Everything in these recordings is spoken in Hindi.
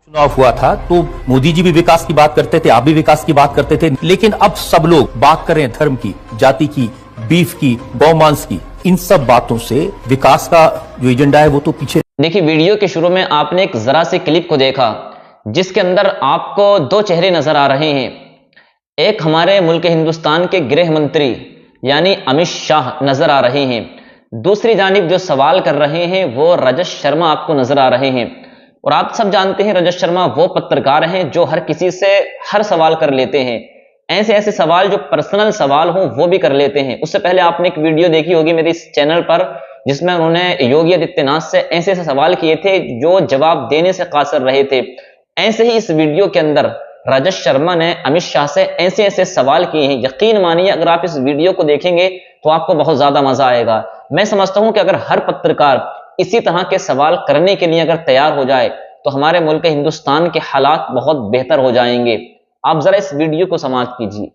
चुनाव हुआ था तो मोदी जी भी विकास की बात करते थे, आप भी विकास की बात करते थे, लेकिन अब सब लोग बात कर रहे हैं धर्म की, जाति की, बीफ की, गौमांस की। इन सब बातों से विकास का जो एजेंडा है वो तो पीछे। देखिए, वीडियो के शुरू में आपने एक जरा से क्लिप को देखा जिसके अंदर आपको दो चेहरे नजर आ रहे हैं। एक हमारे मुल्क हिंदुस्तान के गृह मंत्री यानी अमित शाह नजर आ रहे हैं, दूसरी जानिब जो सवाल कर रहे हैं वो रजत शर्मा आपको नजर आ रहे हैं। और आप सब जानते हैं रजत शर्मा वो पत्रकार हैं जो हर किसी से हर सवाल कर लेते हैं, ऐसे ऐसे सवाल जो पर्सनल सवाल हो वो भी कर लेते हैं। उससे पहले आपने एक वीडियो देखी होगी मेरे इस चैनल पर जिसमें उन्होंने योगी आदित्यनाथ से ऐसे ऐसे सवाल किए थे जो जवाब देने से कासर रहे थे। ऐसे ही इस वीडियो के अंदर रजत शर्मा ने अमित शाह से ऐसे ऐसे सवाल किए हैं। यकीन मानिए अगर आप इस वीडियो को देखेंगे तो आपको बहुत ज्यादा मजा आएगा। मैं समझता हूं कि अगर हर पत्रकार इसी तरह के सवाल करने के लिए अगर तैयार हो जाए तो हमारे मुल्क हिंदुस्तान के हालात बहुत बेहतर हो जाएंगे। आप जरा इस वीडियो को समाप्त कीजिए।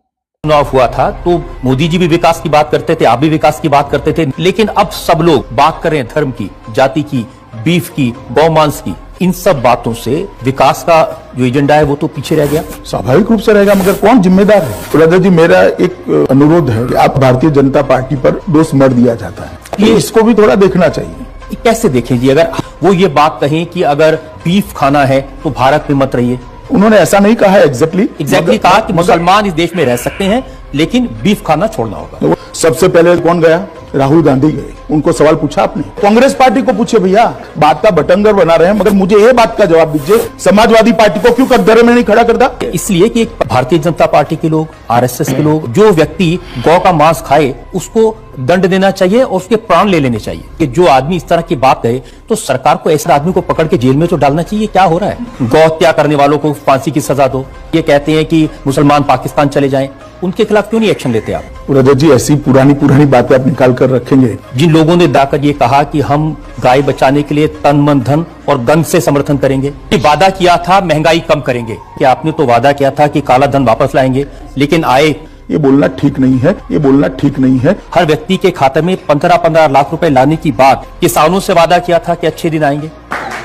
चुनाव हुआ था तो मोदी जी भी विकास की बात करते थे, आप भी विकास की बात करते थे, लेकिन अब सब लोग बात कर रहे हैं धर्म की, जाति की, बीफ की, गौमांस की। इन सब बातों से विकास का जो एजेंडा है वो तो पीछे रह गया। स्वाभाविक रूप से रहेगा, मगर कौन जिम्मेदार है? रजत जी, मेरा एक अनुरोध है कि आप भारतीय जनता पार्टी पर दोष मर दिया जाता है, ये इसको भी थोड़ा देखना चाहिए। कैसे देखें जी, अगर वो ये बात कहें कि अगर बीफ खाना है तो भारत में मत रहिए। उन्होंने ऐसा नहीं कहा है एग्जैक्टली कहा कि मुसलमान इस देश में रह सकते हैं लेकिन बीफ खाना छोड़ना होगा। सबसे पहले कौन गया? राहुल गांधी गए, उनको सवाल पूछा आपने? कांग्रेस पार्टी को पूछे, भैया बात का बटंगर बना रहे हैं, मगर मुझे ये बात का जवाब दीजिए, समाजवादी पार्टी को क्यों कटघरे में नहीं खड़ा करता? इसलिए कि भारतीय जनता पार्टी के लोग, आरएसएस के लोग, जो व्यक्ति गौ का मांस खाए उसको दंड देना चाहिए और उसके प्राण ले लेने चाहिए। कि जो आदमी इस तरह की बात कहे तो सरकार को ऐसे आदमी को पकड़ के जेल में तो डालना चाहिए। क्या हो रहा है? गौ हत्या करने वालों को फांसी की सजा दो। ये कहते हैं कि मुसलमान पाकिस्तान चले जाएं, उनके खिलाफ क्यों नहीं एक्शन लेते आप? रजत जी, ऐसी पुरानी बातें आप निकाल कर रखेंगे। जिन लोगों ने दाकर ये कहा कि हम गाय बचाने के लिए तन मन धन और गन से समर्थन करेंगे, वादा किया था महंगाई कम करेंगे, कि आपने तो वादा किया था कि काला धन वापस लाएंगे, लेकिन आए। ये बोलना ठीक नहीं है, ये बोलना ठीक नहीं है। हर व्यक्ति के खाते में 15-15 लाख रुपए लाने की बात, किसानों से वादा किया था कि अच्छे दिन आएंगे,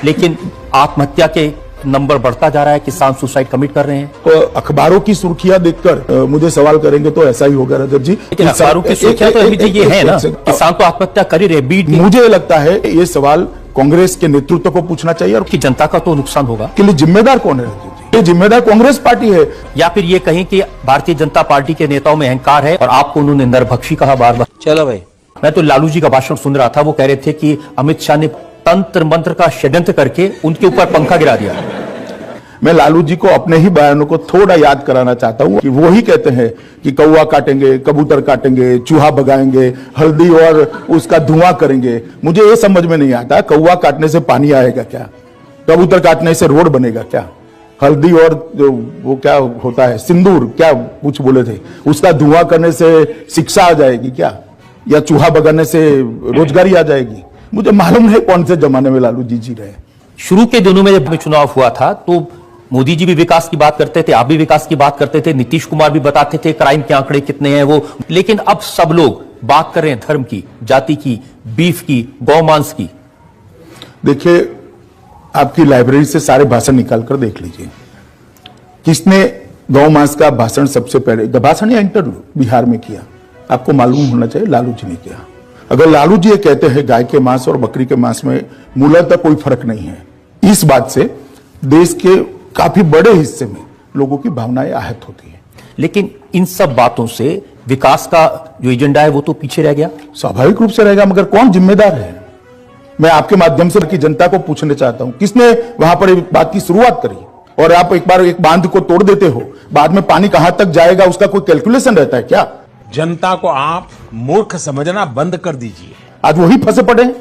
लेकिन आत्महत्या के नंबर बढ़ता जा रहा है, किसान सुसाइड कमिट कर रहे हैं। तो अखबारों की सुर्खियां देखकर मुझे सवाल करेंगे तो ऐसा ही होगा रजत जी। लेकिन अखबारों की सुर्खियां तो अभी ये है ना, किसान तो आत्महत्या कर ही रहे। मुझे लगता है ये सवाल कांग्रेस के नेतृत्व को पूछना चाहिए। और कि जनता का तो नुकसान होगा, के लिए जिम्मेदार कौन है? ये जिम्मेदार कांग्रेस पार्टी है। या फिर ये कहें कि भारतीय जनता पार्टी के नेताओं में अहंकार है और आपको उन्होंने नरभक्षी कहा बार बार। चलो भाई, मैं तो लालू जी का भाषण सुन रहा था, वो कह रहे थे कि अमित शाह ने तंत्र मंत्र का षड्यंत्र करके उनके ऊपर पंखा गिरा दिया। मैं लालू जी को अपने ही बयानों को थोड़ा याद कराना चाहता हूं कि वो ही कहते हैं कि कौवा काटेंगे, कबूतर काटेंगे, चूहा भगाएंगे, हल्दी और उसका धुआं करेंगे। मुझे ये समझ में नहीं आता, कौवा काटने से पानी आएगा क्या? कबूतर काटने से रोड बनेगा क्या? हल्दी और जो वो क्या होता है सिंदूर, क्या कुछ बोले थे, उसका धुआं करने से शिक्षा आ जाएगी क्या? या चूहा भगाने से रोजगारी आ जाएगी? मुझे मालूम नहीं कौन से जमाने में लालू जी जी रहे। शुरू के दिनों में जब चुनाव हुआ था तो मोदी जी भी विकास की बात करते थे, आप भी विकास की बात करते थे, नीतीश कुमार भी बताते थे क्राइम के आंकड़े कितने हैं वो, लेकिन अब सब लोग बात कर रहे हैं धर्म की, जाति की, बीफ की, गौमांस की। देखिए, आपकी लाइब्रेरी से सारे भाषण निकाल कर देख लीजिए, किसने गौमांस का भाषण सबसे पहले, भाषण या इंटरव्यू बिहार में किया? आपको मालूम होना चाहिए, लालू जी ने किया। अगर लालू जी ये कहते हैं गाय के मांस और बकरी के मांस में मूलतः कोई फर्क नहीं है, इस बात से देश के काफी बड़े हिस्से में लोगों की भावनाएं आहत होती हैं। लेकिन इन सब बातों से विकास का जो एजेंडा है वो तो पीछे रह गया। स्वाभाविक रूप से रहेगा, मगर कौन जिम्मेदार है? मैं आपके माध्यम से की जनता को पूछना चाहता हूं, किसने वहां पर बात की शुरुआत करी? और आप एक बार एक बांध को तोड़ देते हो, बाद में पानी कहां तक जाएगा उसका कोई कैलकुलेशन रहता है क्या? जनता को आप मूर्ख समझना बंद कर दीजिए। आज वही फंसे पड़े हैं।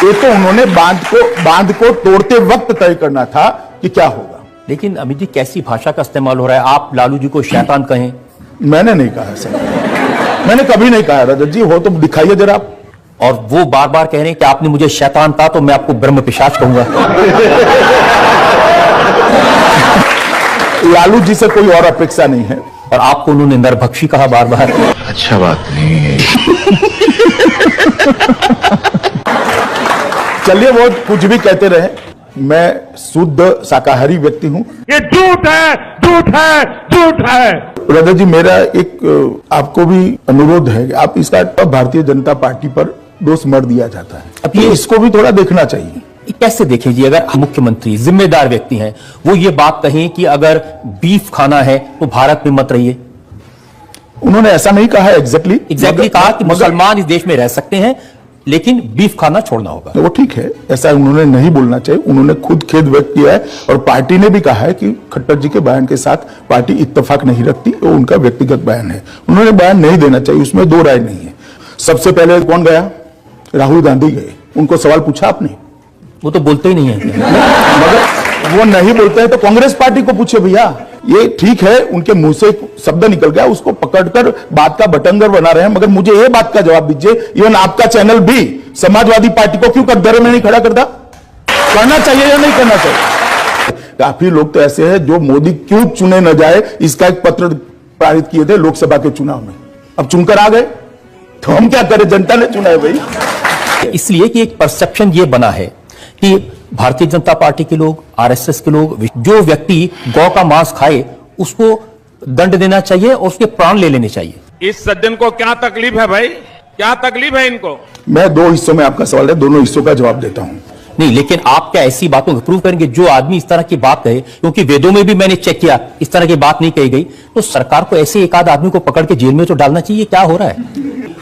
ये तो उन्होंने बांध को तोड़ते वक्त तय करना था कि क्या होगा। लेकिन अमित जी, कैसी भाषा का इस्तेमाल हो रहा है? आप लालू जी को शैतान कहें। मैंने नहीं कहा सर, मैंने कभी नहीं कहा। रजत जी, हो तो दिखाइए जरा आप। और वो बार बार कह रहे हैं कि आपने मुझे शैतान कहा तो मैं आपको ब्रह्म पिशाच कहूंगा। लालू जी से कोई और अपेक्षा नहीं है। और आपको उन्होंने नरभक्षी कहा बार बार। अच्छा बात नहीं है। चलिए, वो कुछ भी कहते रहे, मैं शुद्ध शाकाहारी व्यक्ति हूं। ये झूठ है, झूठ है, झूठ है। राजा जी, मेरा एक आपको भी अनुरोध है कि आप इसका भारतीय जनता पार्टी पर दोष मत दिया जाता है, अब ये इसको भी थोड़ा देखना चाहिए। कैसे देखें जी, अगर मुख्यमंत्री जिम्मेदार व्यक्ति हैं, वो ये बात कहें कि अगर बीफ खाना है तो भारत में मत रहिए। उन्होंने ऐसा नहीं कहा एग्जैक्टली कहा कि मुसलमान इस देश में रह सकते हैं लेकिन बीफ खाना छोड़ना होगा। वो ठीक है, ऐसा उन्होंने नहीं बोलना चाहिए। उन्होंने खुद खेद व्यक्त किया है और पार्टी ने भी कहा है कि खट्टर जी के बयान के साथ पार्टी इत्तेफाक नहीं रखती, वो उनका व्यक्तिगत बयान है, उन्होंने बयान नहीं देना चाहिए, उसमें दो राय नहीं है। सबसे पहले कौन गया? राहुल गांधी गए। उनको सवाल पूछा आपने? वो तो बोलते ही नहीं है। मगर वो नहीं बोलते हैं तो कांग्रेस पार्टी को पूछे भैया। ये ठीक है, उनके मुंह से शब्द निकल गया, उसको पकड़कर बात का बटंगर बना रहे हैं, मगर मुझे ये बात का जवाब दीजिए, इवन आपका चैनल भी समाजवादी पार्टी को क्यों कटघरे में नहीं खड़ा करता? करना चाहिए या नहीं करना चाहिए? काफी लोग तो ऐसे हैं जो मोदी क्यों चुने न जाए इसका एक पत्र पारित किए थे लोकसभा के चुनाव में, अब चुनकर आ गए, तो हम क्या करें? जनता ने चुना है भाई। इसलिए कि एक परसेप्शन ये बना है कि भारतीय जनता पार्टी के लोग, आरएसएस के लोग, जो व्यक्ति गौ का मांस खाए उसको दंड देना चाहिए और उसके प्राण ले लेने चाहिए। इस सज्जन को क्या तकलीफ है भाई? क्या तकलीफ है इनको? मैं दो हिस्सों में आपका सवाल है, दोनों हिस्सों का जवाब देता हूं। नहीं, लेकिन आप क्या ऐसी बातों को प्रूव करेंगे? जो आदमी इस तरह की बात कहे, क्योंकि वेदों में भी मैंने चेक किया इस तरह की बात नहीं कही गई, तो सरकार को ऐसे एक आध आदमी को पकड़ के जेल में तो डालना चाहिए। क्या हो रहा है?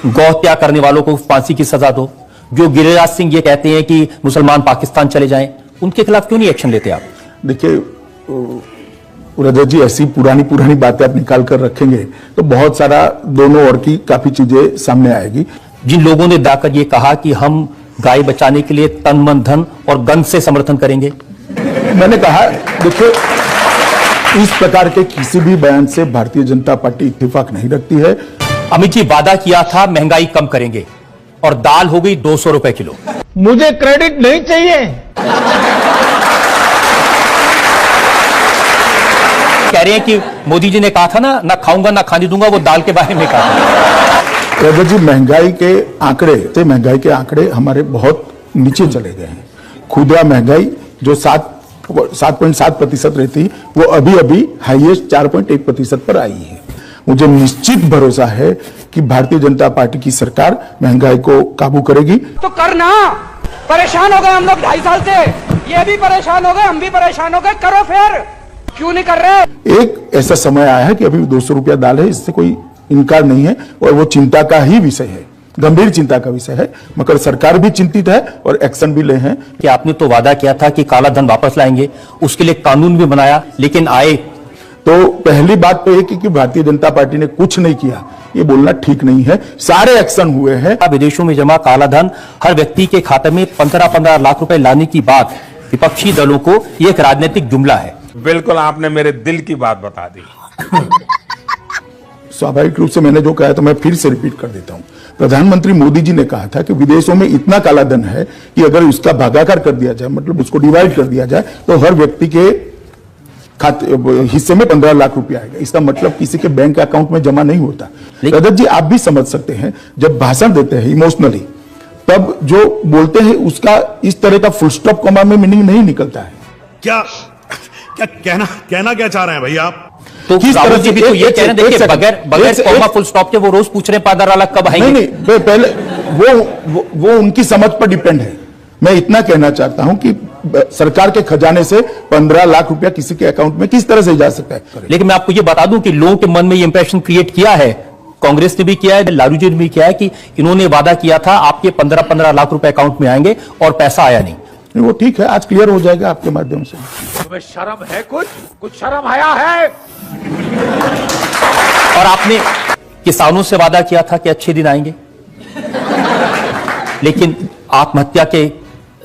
गौ हत्या करने वालों को फांसी की सजा दो। जो गिरिराज सिंह ये कहते हैं कि मुसलमान पाकिस्तान चले जाएं, उनके खिलाफ क्यों नहीं एक्शन लेते आप? देखिए रजत जी, ऐसी पुरानी पुरानी बातें आप निकाल कर रखेंगे तो बहुत सारा दोनों ओर की काफी चीजें सामने आएगी। जिन लोगों ने दाकर ये कहा कि हम गाय बचाने के लिए तन मन धन और गन से समर्थन करेंगे, मैंने कहा देखिए, इस प्रकार के किसी भी बयान से भारतीय जनता पार्टी इत्तेफाक नहीं रखती है। अमित जी वादा किया था महंगाई कम करेंगे और दाल हो गई 200 रुपए किलो। मुझे क्रेडिट नहीं चाहिए। कह रहे हैं कि मोदी जी ने कहा था ना खाऊंगा ना खाने दूंगा, वो दाल के बारे में कहा था। रजत जी, महंगाई के आंकड़े हमारे बहुत नीचे चले गए हैं। खुदरा महंगाई जो 7.7% रहती, वो अभी अभी हाईएस्ट 4.1% पर आई है। मुझे निश्चित भरोसा है कि भारतीय जनता पार्टी की सरकार महंगाई को काबू करेगी। तो करना, परेशान हो गए हम लोग 2.5 साल से, ये भी परेशान हो गए, हम भी परेशान हो गए, करो फिर, क्यों नहीं कर रहे? एक ऐसा समय आया है कि अभी 200 रुपया दाल है, इससे कोई इनकार नहीं है और वो चिंता का ही विषय है, गंभीर चिंता का विषय है। मगर सरकार भी चिंतित है और एक्शन भी ले हैं। कि आपने तो वादा किया था कि काला धन वापस लाएंगे, उसके लिए कानून भी बनाया, लेकिन आए तो पहली बात तो ये कि भारतीय जनता पार्टी ने कुछ नहीं किया, ये बोलना ठीक नहीं है। सारे एक्शन हुए हैं। विदेशों में जमा काला धन हर व्यक्ति के खाते में 15-15 लाख रुपए लाने की बात विपक्षी दलों को ये एक राजनीतिक जुमला है। बिल्कुल, आपने मेरे दिल की बात बता दी। स्वाभाविक रूप से मैंने जो कहा तो मैं फिर से रिपीट कर देता हूं। प्रधानमंत्री मोदी जी ने कहा था कि विदेशों में इतना काला धन है कि अगर उसका भागाकार कर दिया जाए, मतलब उसको डिवाइड कर दिया जाए, तो हर व्यक्ति के हिस्से में 15 लाख रुपया आएगा। इसका मतलब किसी के बैंक अकाउंट में जमा नहीं होता। रजत जी, आप भी समझ सकते हैं, जब भाषण देते हैं इमोशनली, तब जो बोलते हैं उसका इस तरह का फुल स्टॉप कॉमा में मीनिंग नहीं निकलता है। क्या कहना क्या चाह रहे हैं भैया आप? तो किस तरह से भी तो ये कह रहे हैं, देखिए बगैर कॉमा फुल स्टॉप के वो रोज पूछ रहे हैं पादर वाला कब आएंगे। नहीं, पहले वो उनकी समझ पर डिपेंड है। मैं इतना कहना चाहता हूं कि सरकार के खजाने से 15 लाख रुपया किसी के अकाउंट में किस तरह से जा सकता है? लेकिन मैं आपको ये बता दूं कि लोगों के मन में ये इंप्रेशन क्रिएट किया है, कांग्रेस ने भी किया है, लालू जी ने भी किया है कि इन्होंने वादा किया था आपके 15-15 लाख रुपए अकाउंट में आएंगे और पैसा आया नहीं। वो ठीक है, आज क्लियर हो जाएगा आपके माध्यम से। तुम्हें शर्म है? कुछ शर्म आया है? और आपने किसानों से वादा किया था कि अच्छे दिन आएंगे, लेकिन आत्महत्या के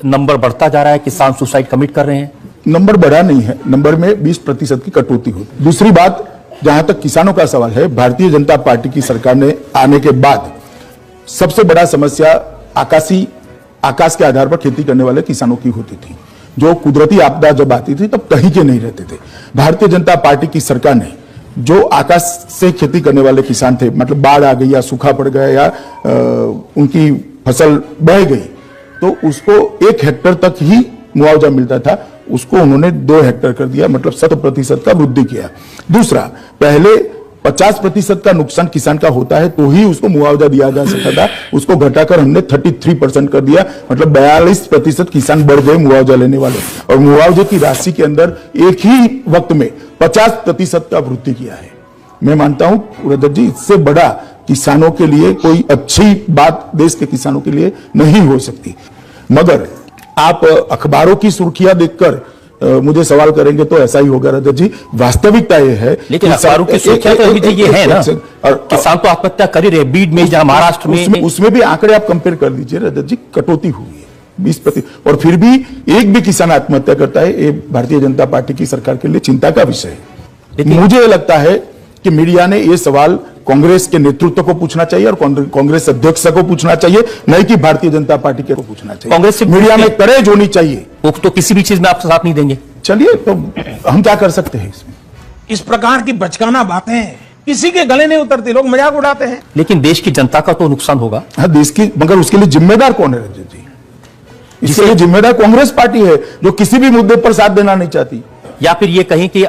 नंबर बढ़ता जा रहा है, किसान सुसाइड कमिट कर रहे हैं। नंबर बढ़ा नहीं है, नंबर में 20% की कटौती होती। दूसरी बात, जहां तक किसानों का सवाल है, भारतीय जनता पार्टी की सरकार ने आने के बाद सबसे बड़ा समस्या आकाश के आधार पर खेती करने वाले किसानों की होती थी। जो कुदरती आपदा जब आती थी तब कहीं के नहीं रहते थे। भारतीय जनता पार्टी की सरकार ने जो आकाश से खेती करने वाले किसान थे, मतलब बाढ़ आ गई या सूखा पड़ गया या उनकी फसल बह गई, तो उसको 1 हेक्टेयर तक ही मुआवजा मिलता था उसको उन्होंने 2 हेक्टेयर कर दिया, मतलब 100% का वृद्धि किया। दूसरा, पहले 50% का नुकसान किसान का होता है तो ही उसको मुआवजा दिया जा सकता था, उसको घटाकर हमने 33% कर दिया, मतलब 42% किसान बढ़ गए मुआवजा लेने वाले। और मुआवजे की राशि के अंदर एक ही वक्त में 50% का वृद्धि किया है। मैं मानता हूं रजत जी, इससे बड़ा किसानों के लिए कोई अच्छी बात देश के किसानों के लिए नहीं हो सकती। मगर आप अखबारों की सुर्खियां देखकर मुझे सवाल करेंगे तो ऐसा ही होगा रजत जी। वास्तविकता यह है, लेकिन अखबारों की सुर्खियां तो अभी ये है ना, और किसान तो आत्महत्या कर ही रहे, बीड में, जहां महाराष्ट्र में, उसमें भी आंकड़े आप कंपेयर कर लीजिए रजत जी, कटौती हुई है 20%, और फिर भी एक भी किसान आत्महत्या करता है, ये भारतीय जनता पार्टी की सरकार के लिए चिंता का विषय है। मुझे लगता है कि मीडिया ने ये सवाल कांग्रेस के नेतृत्व को पूछना चाहिए और कांग्रेस अध्यक्ष को पूछना चाहिए, नहीं कि भारतीय जनता पार्टी के को पूछना चाहिए। कांग्रेस से मीडिया में करेज होनी चाहिए। वो तो किसी भी चीज में आपसे साथ नहीं देंगे। चलिए, तो हम क्या कर सकते हैं इसमें? इस प्रकार की बचकाना बातें किसी के गले नहीं उतरती, लोग मजाक उड़ाते हैं। लेकिन देश की जनता का तो नुकसान होगा। हाँ, देश की, मगर उसके लिए जिम्मेदार कौन है रजत जी? इसके लिए जिम्मेदार कांग्रेस पार्टी है, जो किसी भी मुद्दे पर साथ देना नहीं चाहती। या फिर ये कहें कि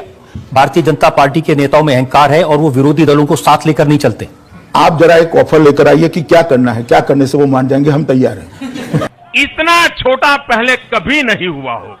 भारतीय जनता पार्टी के नेताओं में अहंकार है और वो विरोधी दलों को साथ लेकर नहीं चलते। आप जरा एक ऑफर लेकर आइए कि क्या करना है, क्या करने से वो मान जाएंगे, हम तैयार हैं। इतना छोटा पहले कभी नहीं हुआ होगा।